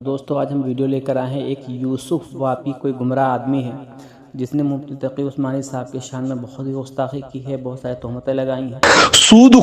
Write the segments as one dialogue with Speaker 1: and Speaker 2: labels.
Speaker 1: دوستو آج ہم ویڈیو لے کر آئے ہیں. ایک یوسف واپی کوئی گمراہ آدمی ہے جس نے مفتی تقی عثمانی صاحب کے شان میں بہت ہی گستاخی کی ہے، بہت سارے تہمتیں لگائی ہیں.
Speaker 2: سود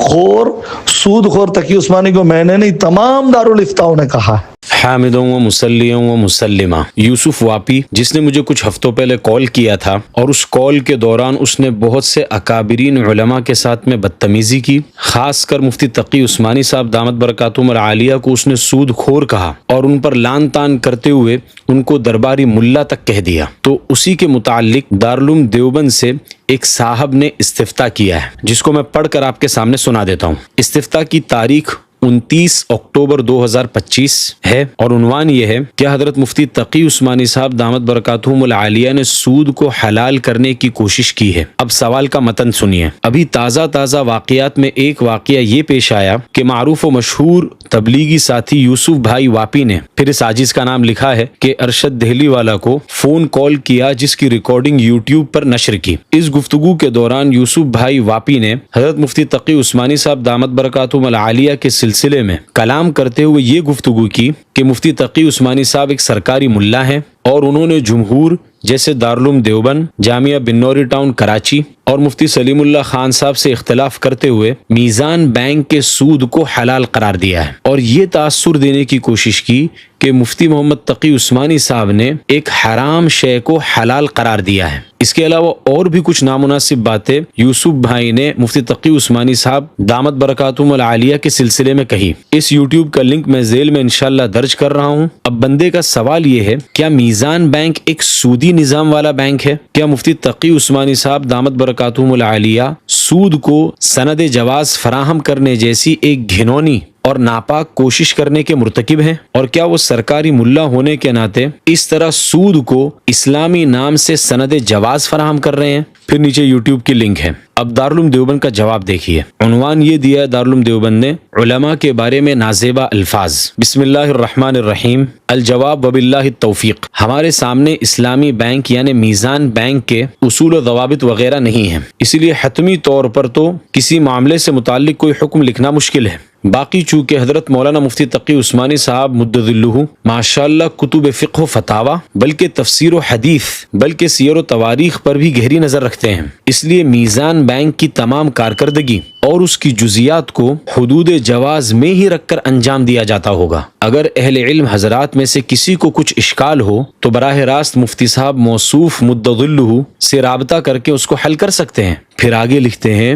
Speaker 2: خور تقی عثمانی کو میں نے نہیں، تمام دارالفتاؤں نے کہا ہے.
Speaker 3: حامدوں و مسلیوں و مسلمہ یوسف واپی، جس نے مجھے کچھ ہفتوں پہلے کال کیا تھا اور اس کال کے دوران اس نے بہت سے اکابرین علماء کے ساتھ میں بدتمیزی کی، خاص کر مفتی تقی عثمانی صاحب دامت برکاتہم العالیہ کو اس نے سود خور کہا اور ان پر لان تان کرتے ہوئے ان کو درباری ملا تک کہہ دیا. تو اسی کے متعلق دارالعلوم دیوبند سے ایک صاحب نے استفتاء کیا ہے، جس کو میں پڑھ کر آپ کے سامنے سنا دیتا ہوں. استفتاء کی تاریخ 29 اکتوبر 2025 ہے اور عنوان یہ ہے کہ حضرت مفتی تقی عثمانی صاحب دامت برکاتہم العالیہ نے سود کو حلال کرنے کی کوشش کی ہے. اب سوال کا متن سنیے. ابھی تازہ واقعات میں ایک واقعہ یہ پیش آیا کہ معروف و مشہور تبلیغی ساتھی یوسف بھائی واپی نے، پھر اس عاجز کا نام لکھا ہے، کہ ارشد دہلی والا کو فون کال کیا جس کی ریکارڈنگ یوٹیوب پر نشر کی. اس گفتگو کے دوران یوسف بھائی واپی نے حضرت مفتی تقی عثمانی صاحب دامت برکاتہم العالیہ کے سلسلے میں کلام کرتے ہوئے یہ گفتگو کی کہ مفتی تقی عثمانی صاحب ایک سرکاری ملا ہیں اور انہوں نے جمہور جیسے دارالعلوم دیوبند، جامعہ بنوری ٹاؤن کراچی اور مفتی سلیم اللہ خان صاحب سے اختلاف کرتے ہوئے میزان بینک کے سود کو حلال قرار دیا ہے اور یہ تاثر دینے کی کوشش کی کہ مفتی محمد تقی عثمانی صاحب نے ایک حرام شے کو حلال قرار دیا ہے. اس کے علاوہ اور بھی کچھ نامناسب باتیں یوسف بھائی نے مفتی تقی عثمانی صاحب دامت برکاتہم العالیہ کے سلسلے میں کہی. اس یوٹیوب کا لنک میں ذیل میں انشاءاللہ درج کر رہا ہوں. اب بندے کا سوال یہ ہے، کیا میزان بینک ایک سودی نظام والا بینک ہے؟ کیا مفتی تقی عثمانی صاحب دامت برکاتہم العالیہ سود کو سند جواز فراہم کرنے جیسی ایک گھنونی اور ناپاک کوشش کرنے کے مرتکب ہیں؟ اور کیا وہ سرکاری ملا ہونے کے ناطے اس طرح سود کو اسلامی نام سے سند جواز فراہم کر رہے ہیں؟ پھر نیچے یوٹیوب کی لنک ہے. اب دارالعلوم دیوبند کا جواب دیکھیے. عنوان یہ دیا ہے دارالعلوم دیوبند نے، علماء کے بارے میں نازیبا الفاظ. بسم اللہ الرحمن الرحیم. الجواب وباللہ التوفیق. ہمارے سامنے اسلامی بینک یعنی میزان بینک کے اصول و ضوابط وغیرہ نہیں ہیں، اسی لیے حتمی طور پر تو کسی معاملے سے متعلق کوئی حکم لکھنا مشکل ہے. باقی چونکہ حضرت مولانا مفتی تقی عثمانی صاحب مدظلہ ماشاءاللہ کتب فقہ و فتاوی بلکہ تفسیر و حدیث بلکہ سیر و تواریخ پر بھی گہری نظر رکھتے ہیں، اس لیے میزان بینک کی تمام کارکردگی اور اس کی جزیات کو حدود جواز میں ہی رکھ کر انجام دیا جاتا ہوگا. اگر اہل علم حضرات میں سے کسی کو کچھ اشکال ہو تو براہ راست مفتی صاحب موصوف مدظلہ سے رابطہ کر کے اس کو حل کر سکتے ہیں. پھر آگے لکھتے ہیں،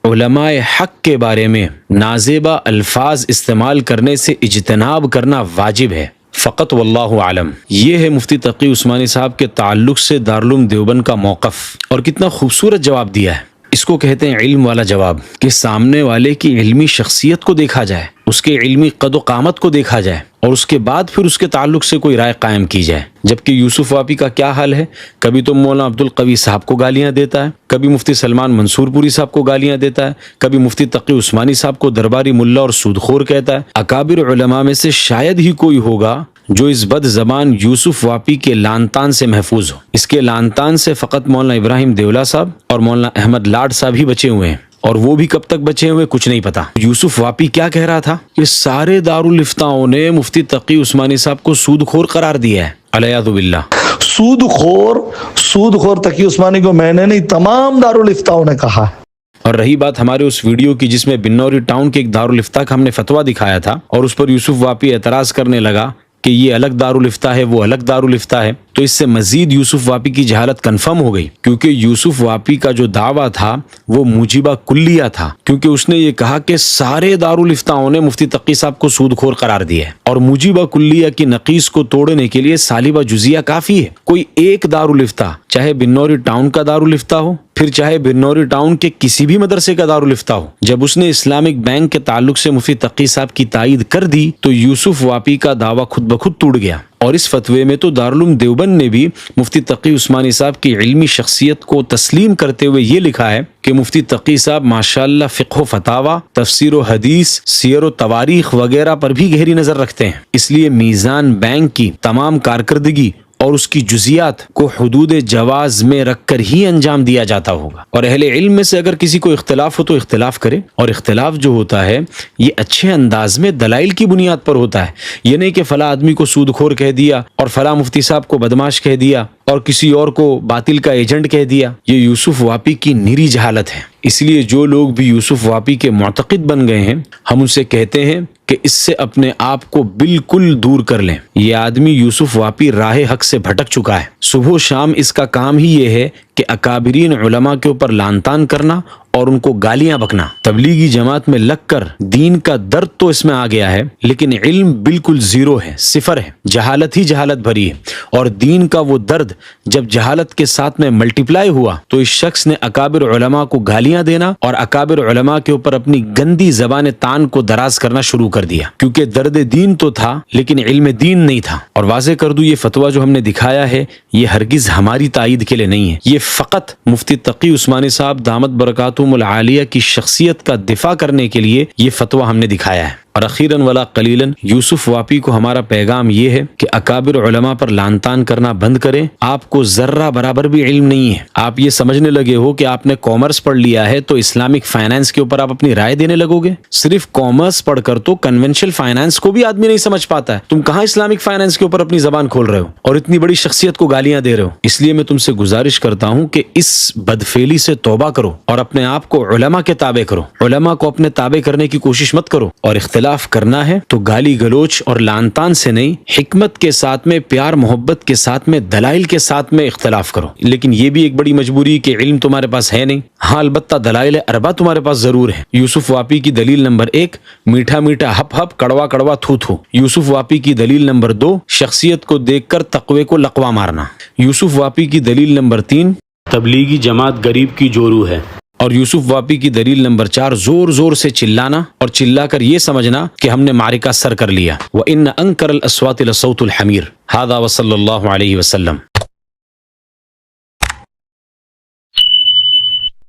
Speaker 3: علماء حق کے بارے میں نازیبا الفاظ استعمال کرنے سے اجتناب کرنا واجب ہے فقط واللہ عالم. یہ ہے مفتی تقی عثمانی صاحب کے تعلق سے دارالعلوم دیوبند کا موقف. اور کتنا خوبصورت جواب دیا ہے. اس کو کہتے ہیں علم والا جواب، کہ سامنے والے کی علمی شخصیت کو دیکھا جائے، اس کے علمی قد و قامت کو دیکھا جائے اور اس کے بعد پھر اس کے تعلق سے کوئی رائے قائم کی جائے. جبکہ یوسف واپی کا کیا حال ہے، کبھی تو مولانا عبدالقوی صاحب کو گالیاں دیتا ہے، کبھی مفتی سلمان منصور پوری صاحب کو گالیاں دیتا ہے، کبھی مفتی تقی عثمانی صاحب کو درباری ملا اور سود خور کہتا ہے. اکابر علماء میں سے شاید ہی کوئی ہوگا جو اس بد زبان یوسف واپی کے لانتان سے محفوظ ہو. اس کے لانتان سے فقط مولانا ابراہیم دیولا صاحب اور مولانا احمد لاڈ صاحب ہی بچے ہوئے ہیں، اور وہ بھی کب تک بچے ہوئے کچھ نہیں پتا. یوسف واپی کیا کہہ رہا تھا کہ سارے دارالفتاؤں نے مفتی تقی عثمانی صاحب کو سود خور قرار دیا ہے. علیہ باللہ.
Speaker 2: سود خور تقی عثمانی کو میں نے نہیں، تمام دارالفتاؤں نے کہا ہے.
Speaker 3: اور رہی بات ہمارے اس ویڈیو کی جس میں بنوری ٹاؤن کے ایک دارالفتاء کا ہم نے فتویٰ دکھایا تھا اور اس پر یوسف واپی اعتراض کرنے لگا کہ یہ الگ دارالفتاء ہے، وہ الگ دارالفتاء ہے، تو اس سے مزید یوسف واپی کی جہالت کنفرم ہو گئی. کیونکہ یوسف واپی کا جو دعویٰ تھا وہ موجبہ کلیہ تھا، کیونکہ اس نے یہ کہا کہ سارے دارالفتاؤں نے مفتی تقی صاحب کو سود خور قرار دیا ہے اور موجبہ کلیہ کی نقیص کو توڑنے کے لیے سالبہ جزیہ کافی ہے. کوئی ایک دارالفتاء، چاہے بنوری ٹاؤن کا دارالفتاء ہو، پھر چاہے بنوری ٹاؤن کے کسی بھی مدرسے کا دارالفتاء ہو، جب اس نے اسلامک بینک کے تعلق سے مفتی تقی صاحب کی تائید کر دی تو یوسف واپی کا دعویٰ خود بخود ٹوٹ گیا. اور اس فتوے میں تو دارالعلوم دیوبند نے بھی مفتی تقی عثمانی صاحب کی علمی شخصیت کو تسلیم کرتے ہوئے یہ لکھا ہے کہ مفتی تقی صاحب ماشاءاللہ فقہ و فتاوی، تفسیر و حدیث، سیر و تواریخ وغیرہ پر بھی گہری نظر رکھتے ہیں، اس لیے میزان بینک کی تمام کارکردگی اور اس کی جزیات کو حدود جواز میں رکھ کر ہی انجام دیا جاتا ہوگا، اور اہل علم میں سے اگر کسی کو اختلاف ہو تو اختلاف کرے، اور اختلاف جو ہوتا ہے یہ اچھے انداز میں دلائل کی بنیاد پر ہوتا ہے، یہ نہیں کہ فلاں آدمی کو سود خور کہہ دیا اور فلاں مفتی صاحب کو بدماش کہہ دیا اور کسی اور کو باطل کا ایجنٹ کہہ دیا۔ یہ یوسف واپی کی نری جہالت ہے۔ اس لیے جو لوگ بھی یوسف واپی کے معتقد بن گئے ہیں، ہم ان سے کہتے ہیں کہ اس سے اپنے آپ کو بالکل دور کر لیں۔ یہ آدمی یوسف واپی راہ حق سے بھٹک چکا ہے۔ صبح و شام اس کا کام ہی یہ ہے کہ اکابرین علماء کے اوپر لعن طعن کرنا اور ان کو گالیاں بکنا۔ تبلیغی جماعت میں لگ کر دین کا درد تو اس میں آ گیا ہے، لیکن علم بالکل زیرو ہے، صفر ہے، جہالت ہی جہالت بھری ہے، اور دین کا وہ درد جب جہالت کے ساتھ میں ملٹیپلائی ہوا تو اس شخص نے اکابر علماء کو گالیاں دینا اور اکابر علماء کے اوپر اپنی گندی زبان طعن کو دراز کرنا شروع کر دیا، کیونکہ درد دین تو تھا لیکن علم دین نہیں تھا۔ اور واضح کر دوں، یہ فتویٰ جو ہم نے دکھایا ہے یہ ہرگز ہماری تائید کے لیے نہیں ہے، یہ فقط مفتی تقی عثمانی صاحب دامت برکاتہم العالیہ کی شخصیت کا دفاع کرنے کے لیے یہ فتویٰ ہم نے دکھایا ہے۔ اور اخیراً ولا قلیلاً یوسف واپی کو ہمارا پیغام یہ ہے کہ اکابر علماء پر لعن طعن کرنا بند کریں۔ آپ کو ذرہ برابر بھی علم نہیں ہے، آپ یہ سمجھنے لگے ہو کہ آپ نے کامرس پڑھ لیا ہے تو اسلامک فائنانس کے اوپر آپ اپنی رائے دینے لگو گے۔ صرف کامرس پڑھ کر تو کنونشنل فائنانس کو بھی آدمی نہیں سمجھ پاتا ہے، تم کہاں اسلامک فائنانس کے اوپر اپنی زبان کھول رہے ہو اور اتنی بڑی شخصیت کو گالیاں دے رہے ہو۔ اس لیے میں تم سے گزارش کرتا ہوں کہ اس بدفعلی سے توبہ کرو اور اپنے آپ کو علماء کے تابع کرو، علماء کو اپنے تابع کرنے کی کوشش مت کرو، اور اختلاف کرنا ہے تو گالی گلوچ اور لعن طعن سے نہیں، حکمت کے ساتھ میں، پیار محبت کے ساتھ میں، دلائل کے ساتھ میں اختلاف کرو۔ لیکن یہ بھی ایک بڑی مجبوری کہ علم تمہارے پاس ہے نہیں، ہاں البتہ دلائل اربع تمہارے پاس ضرور ہے۔ یوسف واپی کی دلیل نمبر 1، میٹھا میٹھا ہپ ہپ کڑوا کڑوا تھو تھو۔ یوسف واپی کی دلیل نمبر 2، شخصیت کو دیکھ کر تقوی کو لقوہ مارنا۔ یوسف واپی کی دلیل نمبر 3، تبلیغی جماعت غریب کی جورو ہے۔ اور یوسف واپی کی دلیل نمبر 4، زور زور سے چلانا اور چلا کر یہ سمجھنا کہ ہم نے معرکہ سر کر لیا۔ وَإِنَّ أَنكَرَ الْأَصْوَاتِ لَصَوْتُ الْحَمِيرِ۔ هذا وصلی اللہ علیہ وسلم۔